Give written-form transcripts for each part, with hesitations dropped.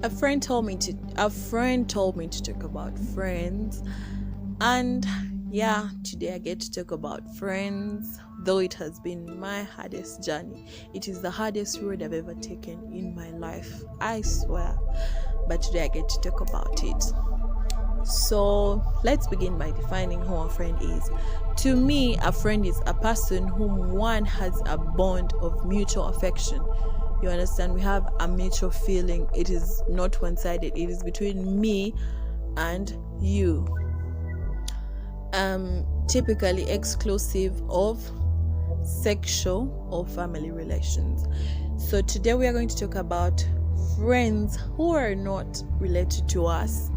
a friend told me to talk about friends, and yeah, today I get to talk about friends. Though it has been my hardest journey, it is the hardest road I've ever taken in my life, I swear. But today I get to talk about it. So let's begin by defining who a friend is. To me, a friend is a person whom one has a bond of mutual affection. You understand? We have a mutual feeling. It is not one-sided. It is between me and you. Typically exclusive of sexual or family relations. So today we are going to talk about friends who are not related to us.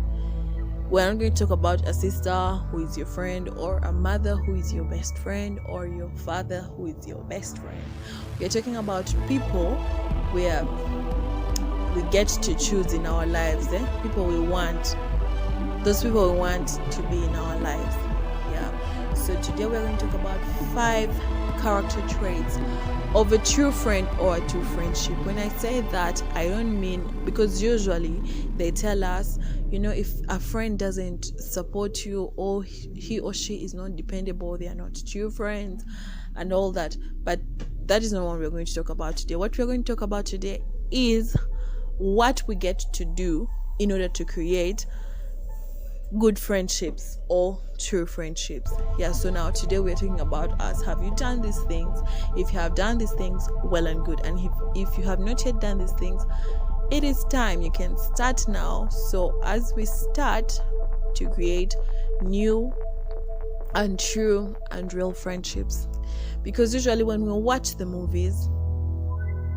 We're not going to talk about a sister who is your friend, or a mother who is your best friend, or your father who is your best friend. We're talking about people where we get to choose in our lives, people we want, those people we want to be in our lives. Yeah. So today we're going to talk about 5 character traits of a true friend or a true friendship. When I say that, I don't mean, because usually they tell us, if a friend doesn't support you, or he or she is not dependable, they are not true friends and all that. But that is not what we're going to talk about today. What we're going to talk about today is what we get to do in order to create good friendships or true friendships. Yeah, so now today we're talking about us. Have you done these things? If you have done these things, well and good. And if you have not yet done these things, it is time. You can start now. So as we start to create new and true and real friendships, because usually when we watch the movies,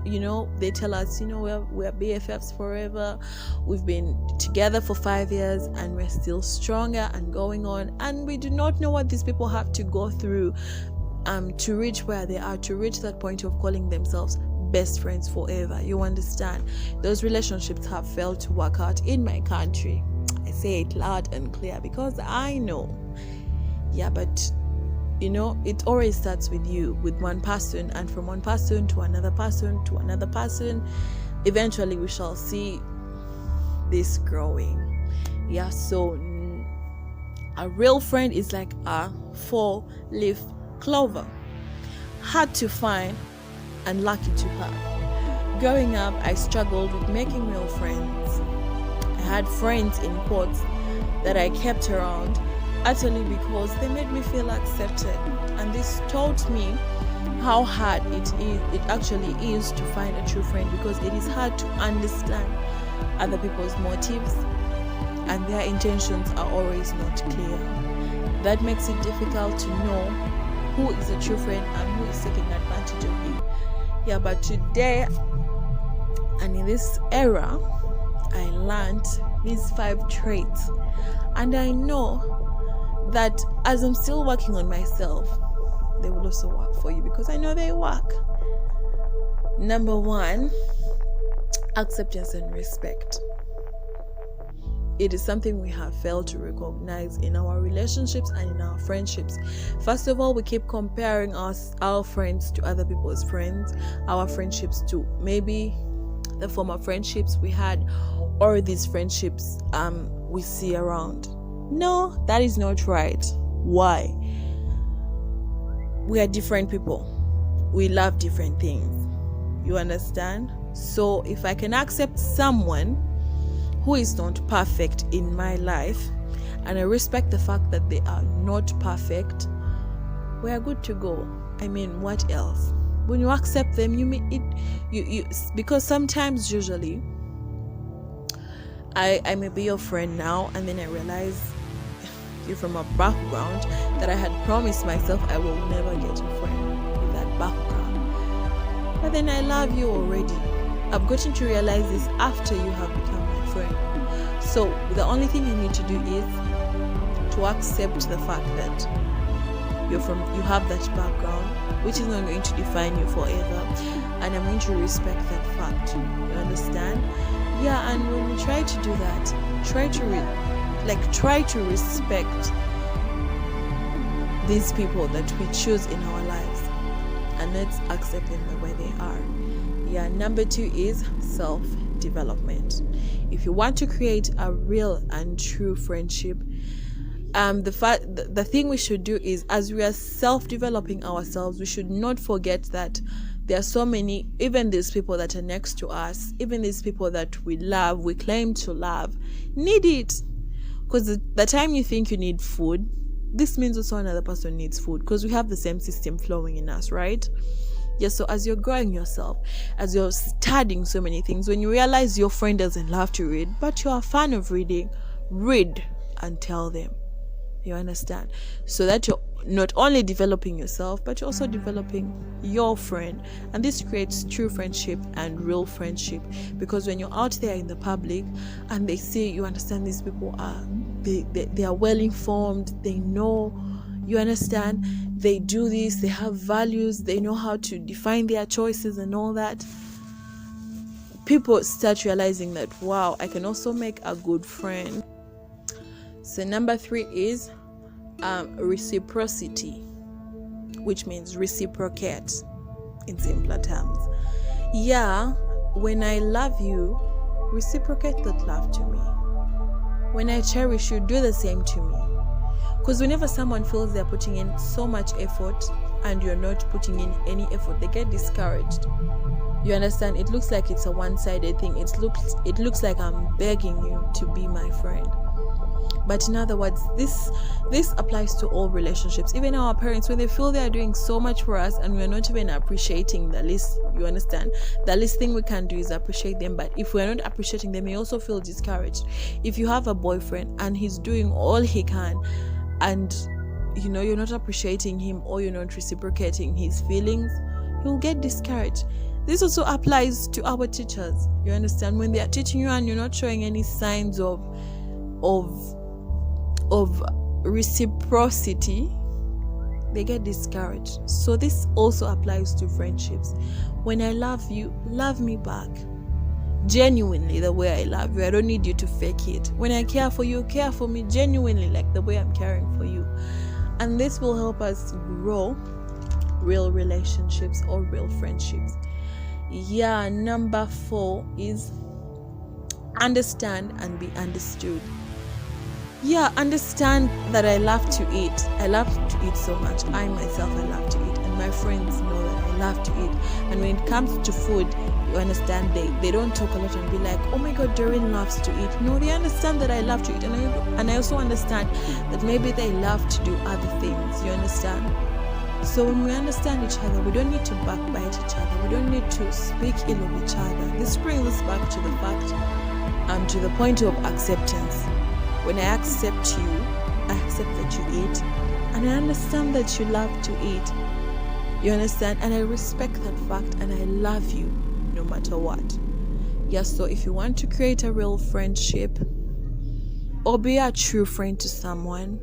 they tell us, we're BFFs forever. We've been together for 5 years and we're still stronger and going on. And we do not know what these people have to go through to reach where they are, to reach that point of calling themselves best friends forever. You understand? Those relationships have failed to work out in my country. I say it loud and clear because I know. Yeah, but it always starts with you, with one person, and from one person to another person to another person. Eventually we shall see this growing. Yeah, so a real friend is like a 4-leaf clover, hard to find and lucky to have. Growing up, I struggled with making real friends. I had friends in quotes that I kept around utterly because they made me feel accepted, and this taught me how hard it actually is to find a true friend, because it is hard to understand other people's motives and their intentions are always not clear. That makes it difficult to know who is a true friend and who is taking advantage of you. Yeah, but today and in this era, I learned these 5 traits, and I know that as I'm still working on myself, they will also work for you, because I know they work. Number 1, acceptance and respect. It is something we have failed to recognize in our relationships and in our friendships. First of all, we keep comparing our friends to other people's friends, our friendships to maybe the former friendships we had, or these friendships we see around. No, that is not right. Why? We are different people. We love different things. You understand? So if I can accept someone who is not perfect in my life, and I respect the fact that they are not perfect, we are good to go. I mean, what else? When you accept them, you mean it. You because sometimes, usually, I may be your friend now, and then I realize you're from a background that I had promised myself I will never get a friend with that background. But then I love you already. I've gotten to realize this after you have become my friend. So the only thing you need to do is to accept the fact that you have that background, which is not going to define you forever, and I'm going to respect that fact. You understand? Yeah, and when we try to do that, try to respect these people that we choose in our lives, and let's accept them the way they are. Yeah, number 2 is self self-development. If you want to create a real and true friendship, the thing we should do is, as we are self-developing ourselves, we should not forget that there are so many, even these people that are next to us, even these people that we love, we claim to love, need it. Because the time you think you need food, this means also another person needs food, because we have the same system flowing in us, right? Yes, so as you're growing yourself, as you're studying so many things, when you realize your friend doesn't love to read, but you're a fan of reading, read and tell them. You understand? So that you're not only developing yourself, but you're also developing your friend. And this creates true friendship and real friendship. Because when you're out there in the public and they see, you understand, these people are, they are well informed, they know, you understand, they do this, they have values, they know how to define their choices and all that. People start realizing that, wow, I can also make a good friend. So number 3 is reciprocity, which means reciprocate in simpler terms. Yeah, when I love you, reciprocate that love to me. When I cherish you, do the same to me. Because whenever someone feels they're putting in so much effort and you're not putting in any effort, they get discouraged. You understand? It looks like it's a one-sided thing. It looks like I'm begging you to be my friend. But in other words, this applies to all relationships. Even our parents, when they feel they are doing so much for us and we're not even appreciating the least, you understand, the least thing we can do is appreciate them. But if we're not appreciating them, we also feel discouraged. If you have a boyfriend and he's doing all he can and you're not appreciating him, or you're not reciprocating his feelings, he'll get discouraged. This also applies to our teachers. You understand? When they are teaching you and you're not showing any signs of reciprocity, they get discouraged. So this also applies to friendships. When I love you, love me back genuinely the way I love you. I don't need you to fake it. When I care for you, care for me genuinely, like the way I'm caring for you. And this will help us grow real relationships or real friendships. Yeah, number 4 is understand and be understood. Yeah, understand that I love to eat. I love to eat so much. I myself, I love to eat. And my friends know that I love to eat. And when it comes to food, you understand, they don't talk a lot and be like, oh my God, Doreen loves to eat. No, they understand that I love to eat. And I also understand that maybe they love to do other things. You understand? So when we understand each other, we don't need to backbite each other. We don't need to speak ill of each other. This brings us back to the fact, to the point of acceptance. When I accept you, I accept that you eat, and I understand that you love to eat. You understand? And I respect that fact, and I love you no matter what. Yes, so if you want to create a real friendship or be a true friend to someone,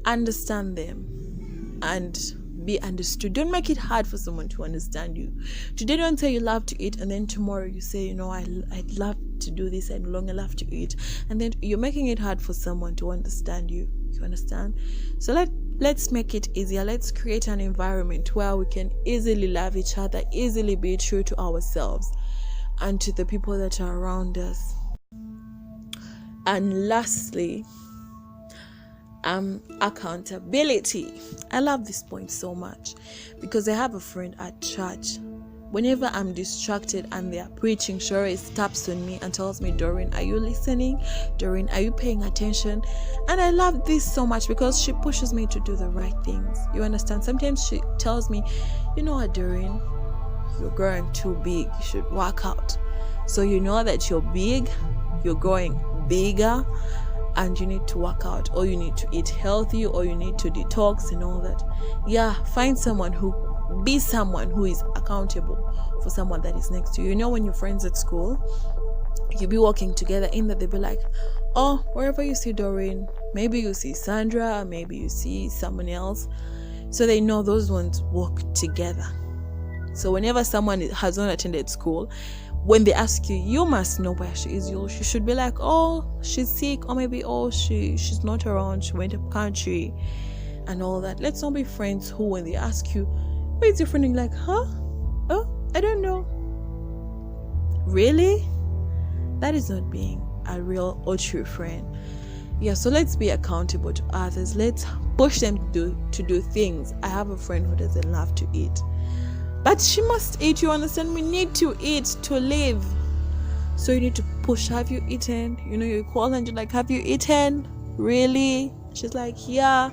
understand them and be understood. Don't make it hard for someone to understand you. Today, don't say you love to eat, and then tomorrow you say, I'd love to do this, I no longer love to eat, and then you're making it hard for someone to understand you. You understand? So let's make it easier. Let's create an environment where we can easily love each other, easily be true to ourselves and to the people that are around us. And lastly, accountability. I love this point so much because I have a friend at church. Whenever I'm distracted and they are preaching, she always taps on me and tells me, Doreen, are you listening? Doreen, are you paying attention? And I love this so much because she pushes me to do the right things. You understand? Sometimes she tells me, you know what, Doreen, you're growing too big. You should work out. So you know that you're big, you're growing bigger, and you need to work out, or you need to eat healthy, or you need to detox and all that. Yeah, find someone be someone who is accountable for someone that is next to you. You know, when you're friends at school, you'll be walking together in that they'll be like, oh, wherever you see Doreen, maybe you see Sandra, maybe you see someone else. So they know those ones walk together. So whenever someone has not attended school, when they ask you, you must know where she is. You should be like, oh, she's sick, or maybe, oh, she's not around, she went up country and all that. Let's not be friends who, when they ask you, where's your friend, you're like, huh? Oh, I don't know. Really? that is not being a real or true friend. Yeah, so let's be accountable to others. Let's push them to do things. I have a friend who doesn't love to eat, but she must eat. You understand? We need to eat to live. So you need to push. Have you eaten? You call and you're like, have you eaten? Really? She's like, yeah.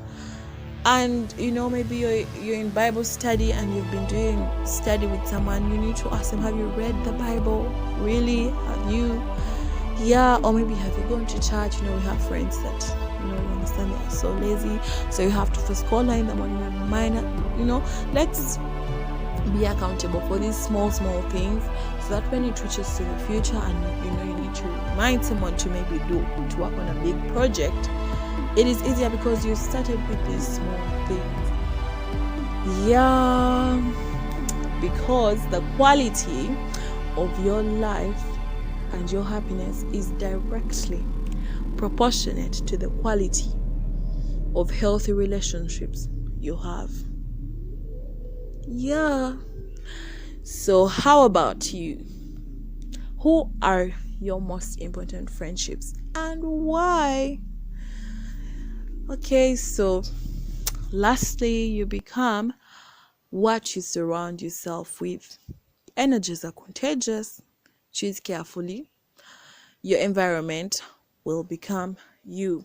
And maybe you're in Bible study and you've been doing study with someone. You need to ask them, have you read the Bible? Really? Have you? Yeah. Or maybe have you gone to church? We have friends that you understand, they are so lazy, so you have to first call her in the morning and remind her. Let's be accountable for these small things, so that when it reaches to the future and you need to remind someone to maybe to work on a big project, it is easier because you started with these small things. Yeah, because the quality of your life and your happiness is directly proportionate to the quality of healthy relationships you have. Yeah. So how about you? Who are your most important friendships and why? Okay, so lastly, you become what you surround yourself with. Energies are contagious. Choose carefully. Your environment will become you.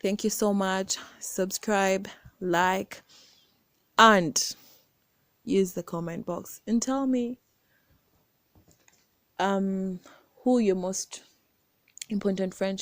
Thank you so much. Subscribe, like, and use the comment box and tell me who your most important friend